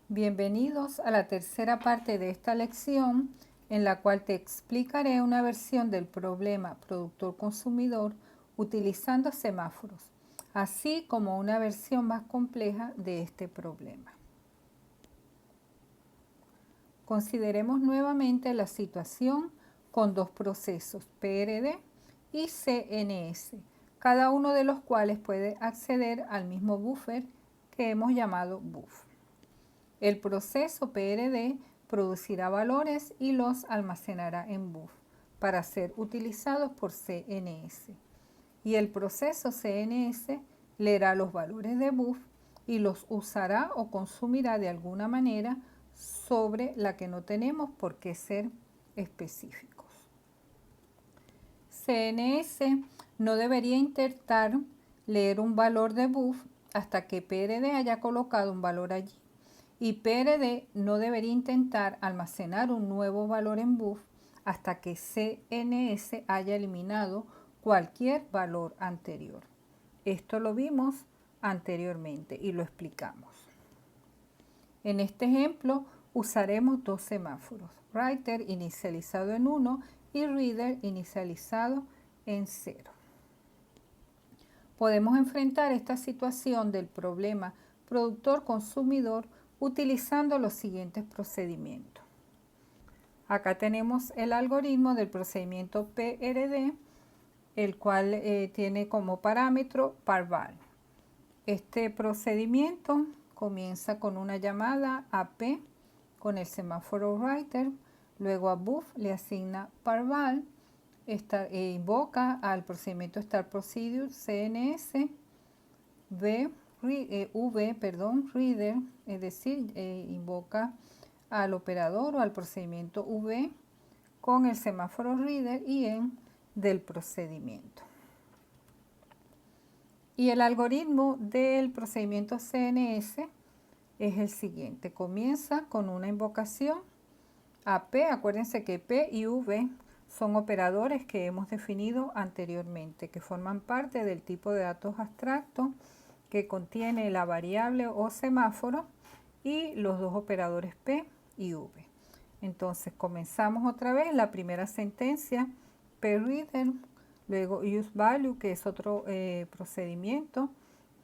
Bienvenidos a la tercera parte de esta lección en la cual te explicaré una versión del problema productor-consumidor utilizando semáforos, así como una versión más compleja de este problema. Consideremos nuevamente la situación con dos procesos, PRD y CNS, cada uno de los cuales puede acceder al mismo buffer que hemos llamado BUF. El proceso PRD producirá valores y los almacenará en BUF para ser utilizados por CNS. Y el proceso CNS leerá los valores de BUF y los usará o consumirá de alguna manera sobre la que no tenemos por qué ser específicos. CNS no debería intentar leer un valor de BUF hasta que PRD haya colocado un valor allí. Y PRD no debería intentar almacenar un nuevo valor en BUF hasta que CNS haya eliminado cualquier valor anterior. Esto lo vimos anteriormente y lo explicamos. En este ejemplo usaremos dos semáforos, Writer inicializado en 1 y Reader inicializado en 0. Podemos enfrentar esta situación del problema productor-consumidor utilizando los siguientes procedimientos. Acá tenemos el algoritmo del procedimiento PRD, el cual tiene como parámetro parval. Este procedimiento comienza con una llamada a P con el semáforo writer, luego a BUF le asigna parval, invoca al procedimiento start procedure CNS, reader, es decir, invoca al operador o al procedimiento V con el semáforo reader y en del procedimiento. Y el algoritmo del procedimiento CNS es el siguiente. Comienza con una invocación a P. Acuérdense que P y V son operadores que hemos definido anteriormente, que forman parte del tipo de datos abstractos que contiene la variable o semáforo y los dos operadores P y V. Entonces comenzamos otra vez la primera sentencia, PReader, luego useValue, que es otro procedimiento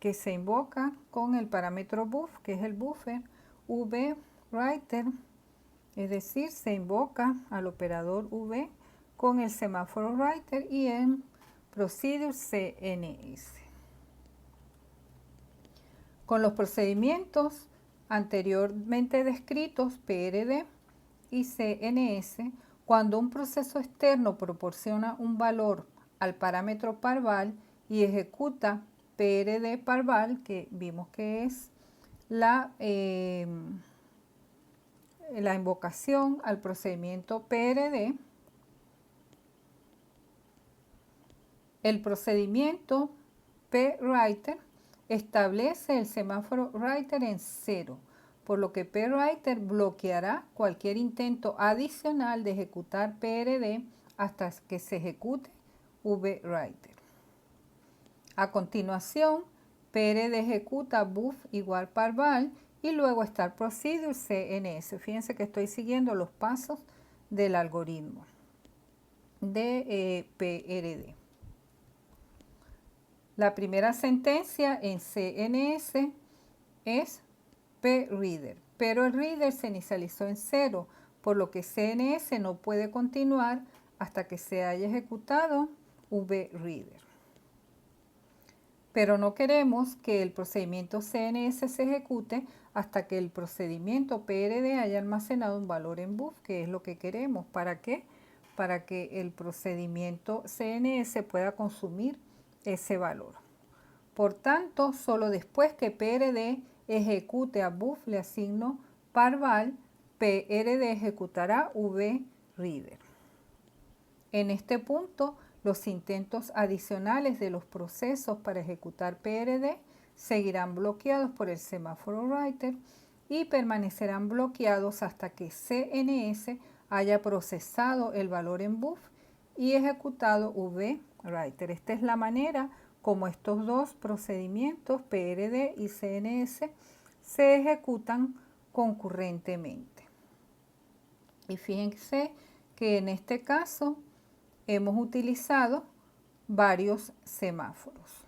que se invoca con el parámetro BUF, que es el buffer, VWriter, es decir, se invoca al operador V con el semáforo writer y en procedure CNS. Con los procedimientos anteriormente descritos, PRD y CNS, cuando un proceso externo proporciona un valor al parámetro parval y ejecuta PRD parval, que vimos que es la invocación al procedimiento PRD, el procedimiento PWriter establece el semáforo writer en 0, por lo que PWriter bloqueará cualquier intento adicional de ejecutar PRD hasta que se ejecute VWriter. A continuación, PRD ejecuta BUF igual parval y luego start procedure CNS. Fíjense que estoy siguiendo los pasos del algoritmo de PRD. La primera sentencia en CNS es PReader, pero el reader se inicializó en 0, por lo que CNS no puede continuar hasta que se haya ejecutado VReader. Pero no queremos que el procedimiento CNS se ejecute hasta que el procedimiento PRD haya almacenado un valor en BUF, que es lo que queremos. ¿Para qué? Para que el procedimiento CNS pueda consumir ese valor. Por tanto, solo después que PRD ejecute a BUF le asigno parval, PRD ejecutará VReader. En este punto, los intentos adicionales de los procesos para ejecutar PRD seguirán bloqueados por el semáforo writer y permanecerán bloqueados hasta que CNS haya procesado el valor en BUF y ejecutado VWriter. Esta es la manera como estos dos procedimientos, PRD y CNS, se ejecutan concurrentemente. Y fíjense que en este caso hemos utilizado varios semáforos.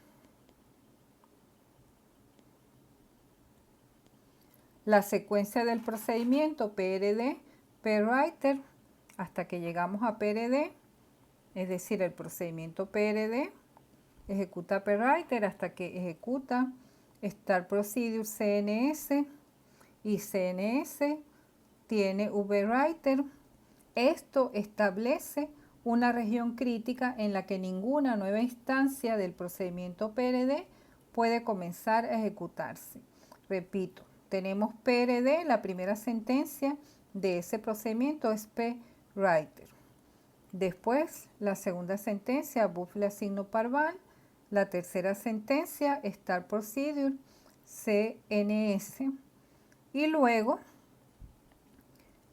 La secuencia del procedimiento PRD, PWriter, hasta que llegamos a PRD, es decir, el procedimiento PRD ejecuta PWriter hasta que ejecuta Start Procedure CNS y CNS tiene VWriter. Esto establece una región crítica en la que ninguna nueva instancia del procedimiento PRD puede comenzar a ejecutarse. Repito, tenemos PRD, la primera sentencia de ese procedimiento es PWriter. Después, la segunda sentencia, buff le asigno parval. La tercera sentencia, Start Procedure, CNS. Y luego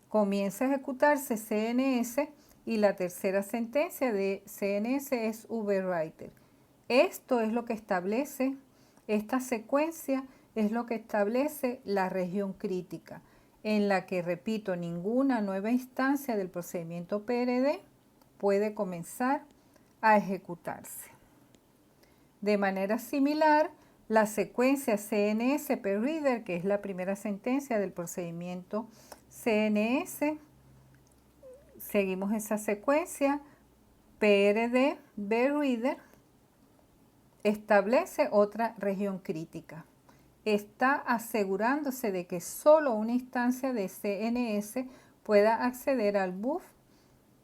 comienza a ejecutarse CNS y la tercera sentencia de CNS es VWriter. Esto es lo que establece, esta secuencia es lo que establece la región crítica, en la que, repito, ninguna nueva instancia del procedimiento PRD puede comenzar a ejecutarse. De manera similar, la secuencia CNS per reader, que es la primera sentencia del procedimiento CNS, seguimos esa secuencia, PRD BReader, establece otra región crítica. Está asegurándose de que solo una instancia de CNS pueda acceder al buff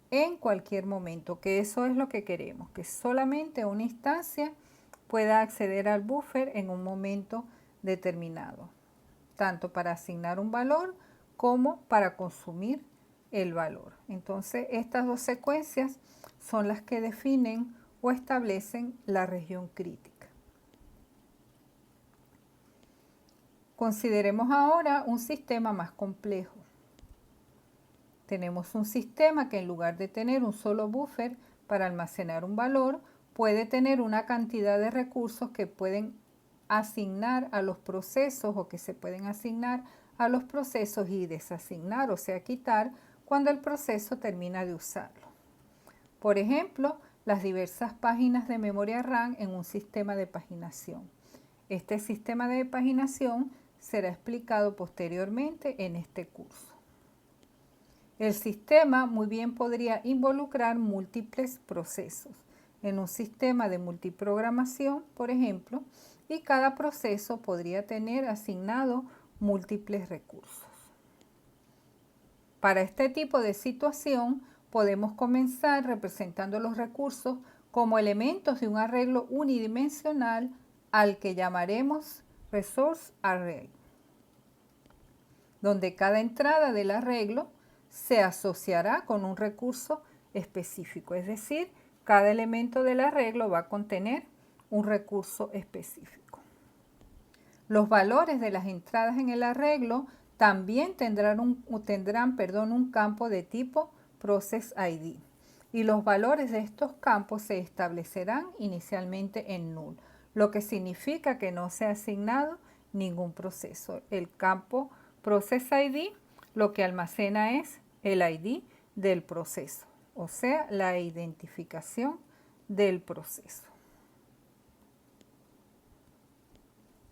en cualquier momento, que eso es lo que queremos, que solamente una instancia pueda acceder al buffer en un momento determinado, tanto para asignar un valor como para consumir el valor. Entonces, estas dos secuencias son las que definen o establecen la región crítica. Consideremos ahora un sistema más complejo. Tenemos un sistema que en lugar de tener un solo buffer para almacenar un valor, puede tener una cantidad de recursos que pueden asignar a los procesos o que se pueden asignar a los procesos y desasignar, o sea, quitar cuando el proceso termina de usarlo. Por ejemplo, las diversas páginas de memoria RAM en un sistema de paginación. Este sistema de paginación será explicado posteriormente en este curso. El sistema muy bien podría involucrar múltiples procesos en un sistema de multiprogramación, por ejemplo, y cada proceso podría tener asignado múltiples recursos. Para este tipo de situación, podemos comenzar representando los recursos como elementos de un arreglo unidimensional al que llamaremos Resource Array, donde cada entrada del arreglo se asociará con un recurso específico, es decir, cada elemento del arreglo va a contener un recurso específico. Los valores de las entradas en el arreglo también tendrán un campo de tipo Process ID y los valores de estos campos se establecerán inicialmente en null, lo que significa que no se ha asignado ningún proceso. El campo Process ID lo que almacena es el ID del proceso, o sea, la identificación del proceso.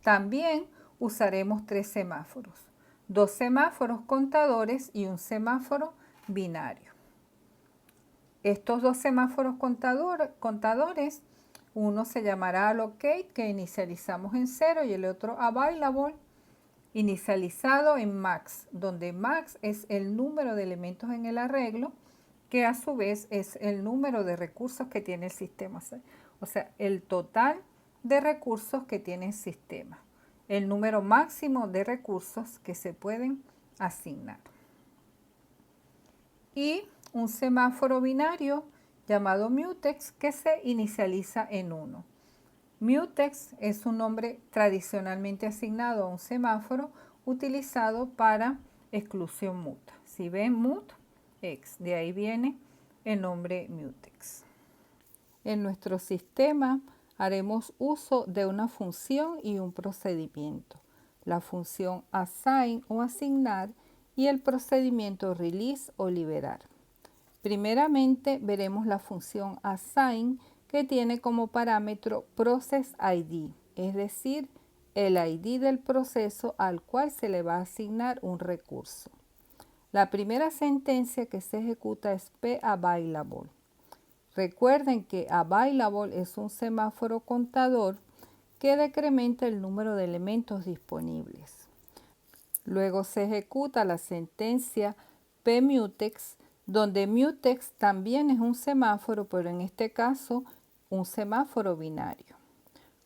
También usaremos 3 semáforos, 2 semáforos contadores y un semáforo binario. Estos 2 semáforos contadores, uno se llamará allocate, que inicializamos en 0, y el otro available, inicializado en max, donde max es el número de elementos en el arreglo, que a su vez es el número de recursos que tiene el sistema, o sea, el total de recursos que tiene el sistema, el número máximo de recursos que se pueden asignar. Y un semáforo binario llamado mutex que se inicializa en 1. Mutex es un nombre tradicionalmente asignado a un semáforo utilizado para exclusión muta. Si ven mutex, de ahí viene el nombre mutex. En nuestro sistema haremos uso de una función y un procedimiento. la función assign o asignar y el procedimiento release o liberar. Primeramente veremos la función assign, que tiene como parámetro process ID, es decir, el ID del proceso al cual se le va a asignar un recurso. La primera sentencia que se ejecuta es pAvailable. Recuerden que available es un semáforo contador que decrementa el número de elementos disponibles. Luego se ejecuta la sentencia pMutex, donde mutex también es un semáforo, pero en este caso un semáforo binario.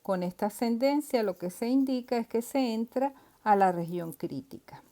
Con esta sentencia lo que se indica es que se entra a la región crítica.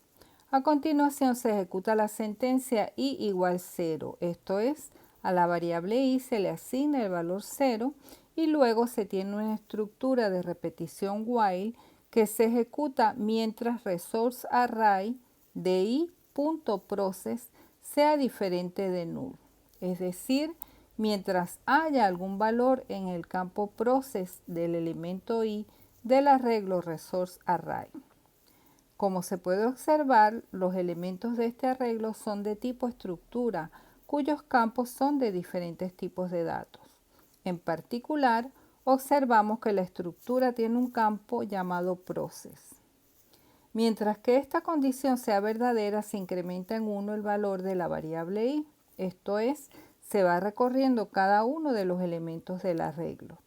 A continuación se ejecuta la sentencia i igual 0, esto es, a la variable i se le asigna el valor 0 y luego se tiene una estructura de repetición while que se ejecuta mientras resource array de i.process sea diferente de null, es decir, mientras haya algún valor en el campo process del elemento i del arreglo resource array. Como se puede observar, los elementos de este arreglo son de tipo estructura, cuyos campos son de diferentes tipos de datos. En particular, observamos que la estructura tiene un campo llamado process. Mientras que esta condición sea verdadera, se incrementa en 1 el valor de la variable i, esto es, se va recorriendo cada uno de los elementos del arreglo.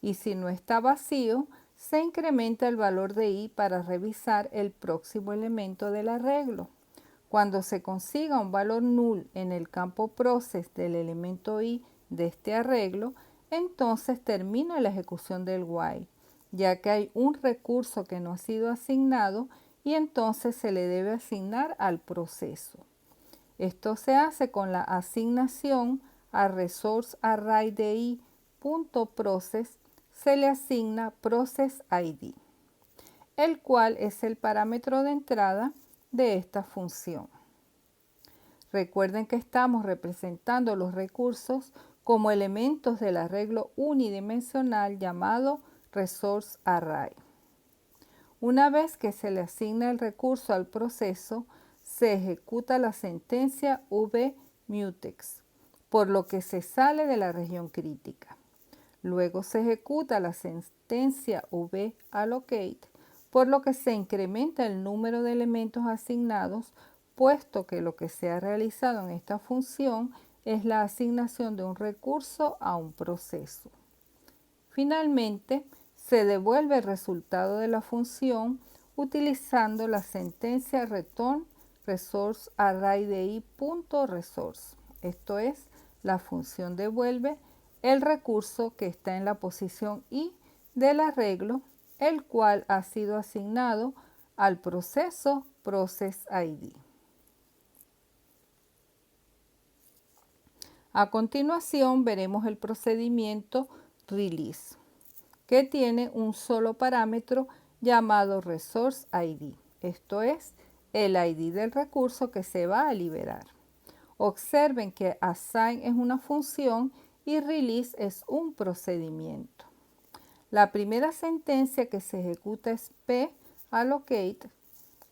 Y si no está vacío, se incrementa el valor de i para revisar el próximo elemento del arreglo. Cuando se consiga un valor null en el campo process del elemento i de este arreglo, entonces termina la ejecución del while, ya que hay un recurso que no ha sido asignado y entonces se le debe asignar al proceso. Esto se hace con la asignación a resource array de i.process, se le asigna process ID, el cual es el parámetro de entrada de esta función. Recuerden que estamos representando los recursos como elementos del arreglo unidimensional llamado resource array. Una vez que se le asigna el recurso al proceso, se ejecuta la sentencia vMutex, por lo que se sale de la región crítica. Luego se ejecuta la sentencia vAllocate, por lo que se incrementa el número de elementos asignados, puesto que lo que se ha realizado en esta función es la asignación de un recurso a un proceso. Finalmente, se devuelve el resultado de la función utilizando la sentencia return resource array de i.resource. Esto es, la función devuelve el recurso que está en la posición i del arreglo, el cual ha sido asignado al proceso process ID. A continuación veremos el procedimiento release, que tiene un solo parámetro llamado resource ID, esto es, el ID del recurso que se va a liberar. Observen que assign es una función y release es un procedimiento. La primera sentencia que se ejecuta es pAllocate,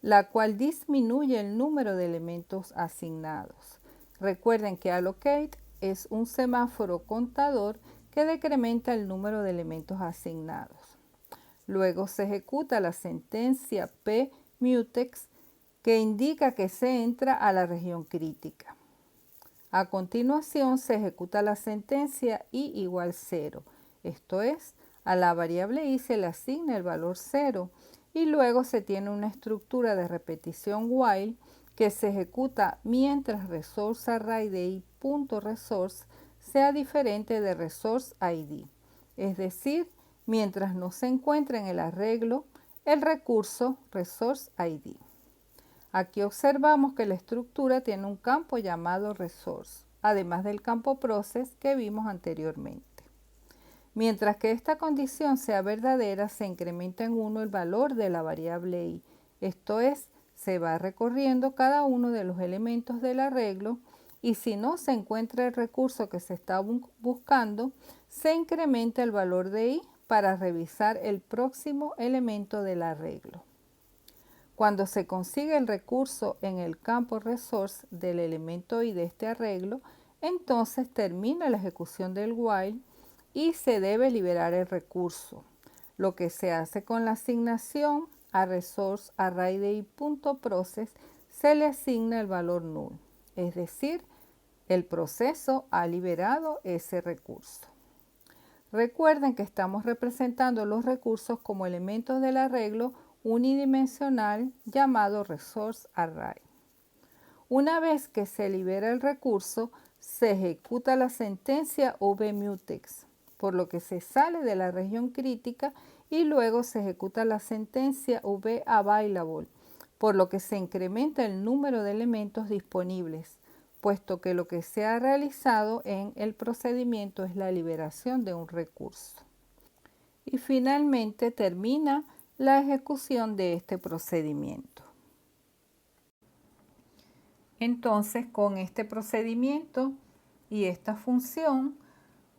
la cual disminuye el número de elementos asignados. Recuerden que allocate es un semáforo contador que decrementa el número de elementos asignados. Luego se ejecuta la sentencia pMutex, que indica que se entra a la región crítica. A continuación se ejecuta la sentencia i igual 0, esto es, a la variable i se le asigna el valor 0 y luego se tiene una estructura de repetición while que se ejecuta mientras resource array de i.resource sea diferente de resource ID, es decir, mientras no se encuentre en el arreglo el recurso resource ID. Aquí observamos que la estructura tiene un campo llamado resource, además del campo process que vimos anteriormente. Mientras que esta condición sea verdadera, se incrementa en 1 el valor de la variable i, esto es, se va recorriendo cada uno de los elementos del arreglo y si no se encuentra el recurso que se está buscando, se incrementa el valor de i para revisar el próximo elemento del arreglo. Cuando se consigue el recurso en el campo resource del elemento i de este arreglo, entonces termina la ejecución del while y se debe liberar el recurso. Lo que se hace con la asignación a resource array de i.process se le asigna el valor null, es decir, el proceso ha liberado ese recurso. Recuerden que estamos representando los recursos como elementos del arreglo unidimensional llamado resource array. Una vez que se libera el recurso, se ejecuta la sentencia vmutex, por lo que se sale de la región crítica, y luego se ejecuta la sentencia vavailable, por lo que se incrementa el número de elementos disponibles, puesto que lo que se ha realizado en el procedimiento es la liberación de un recurso. Y finalmente termina la ejecución de este procedimiento. Entonces, con este procedimiento y esta función,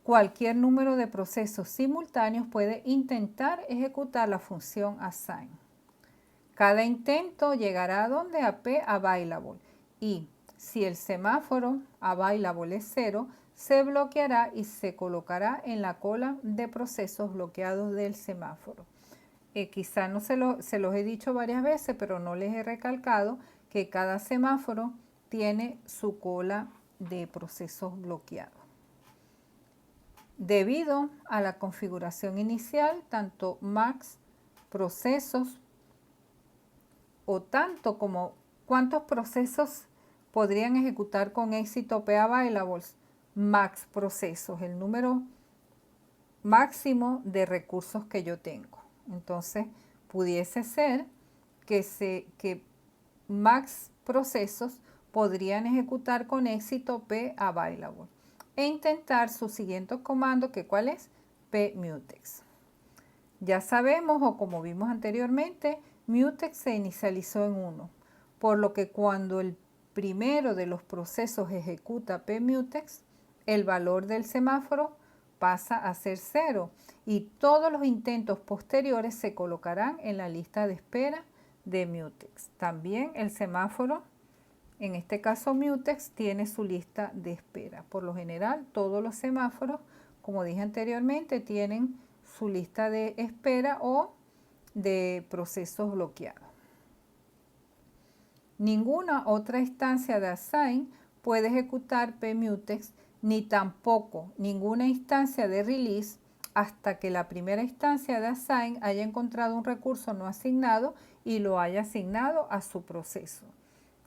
cualquier número de procesos simultáneos puede intentar ejecutar la función assign. Cada intento llegará a donde a p available, y si el semáforo available es 0, se bloqueará y se colocará en la cola de procesos bloqueados del semáforo. Quizá no se los he dicho varias veces, pero no les he recalcado que cada semáforo tiene su cola de procesos bloqueados. Debido a la configuración inicial, tanto max procesos o tanto como cuántos procesos podrían ejecutar con éxito p-availables, max procesos, el número máximo de recursos que yo tengo. Entonces, pudiese ser que max procesos podrían ejecutar con éxito p-available e intentar su siguiente comando, que ¿cuál es? pmutex. Ya sabemos, o como vimos anteriormente, mutex se inicializó en 1, por lo que cuando el primero de los procesos ejecuta pmutex, el valor del semáforo pasa a ser 0 y todos los intentos posteriores se colocarán en la lista de espera de mutex. También el semáforo, en este caso mutex, tiene su lista de espera. Por lo general, todos los semáforos, como dije anteriormente, tienen su lista de espera o de procesos bloqueados. Ninguna otra instancia de assign puede ejecutar pmutex, ni tampoco ninguna instancia de release hasta que la primera instancia de assign haya encontrado un recurso no asignado y lo haya asignado a su proceso.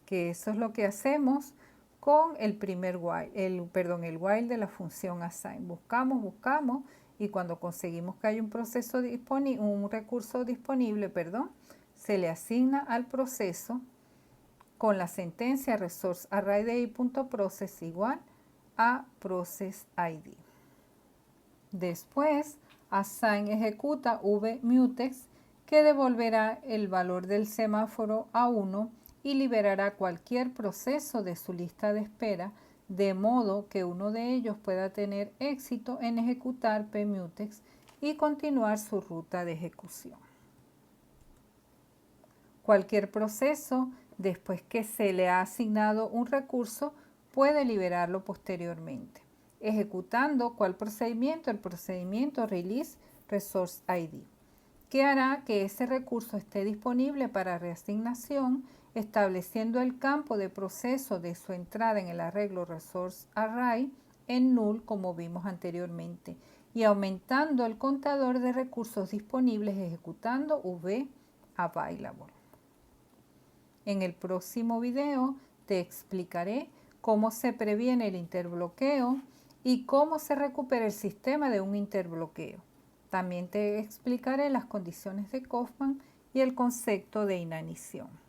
Que eso es lo que hacemos con el primer while, el while de la función assign. Buscamos y cuando conseguimos que hay un proceso disponible, un recurso disponible, se le asigna al proceso con la sentencia resource array de i.process igual a process id. Después, assign ejecuta vmutex, que devolverá el valor del semáforo a 1 y liberará cualquier proceso de su lista de espera, de modo que uno de ellos pueda tener éxito en ejecutar pmutex y continuar su ruta de ejecución. Cualquier proceso, después que se le ha asignado un recurso, puede liberarlo posteriormente, ejecutando ¿cuál procedimiento? El procedimiento release resource id, que hará que ese recurso esté disponible para reasignación, estableciendo el campo de proceso de su entrada en el arreglo resource array en null, como vimos anteriormente, y aumentando el contador de recursos disponibles ejecutando vavailable. En el próximo video te explicaré cómo se previene el interbloqueo y cómo se recupera el sistema de un interbloqueo. También te explicaré las condiciones de Kaufman y el concepto de inanición.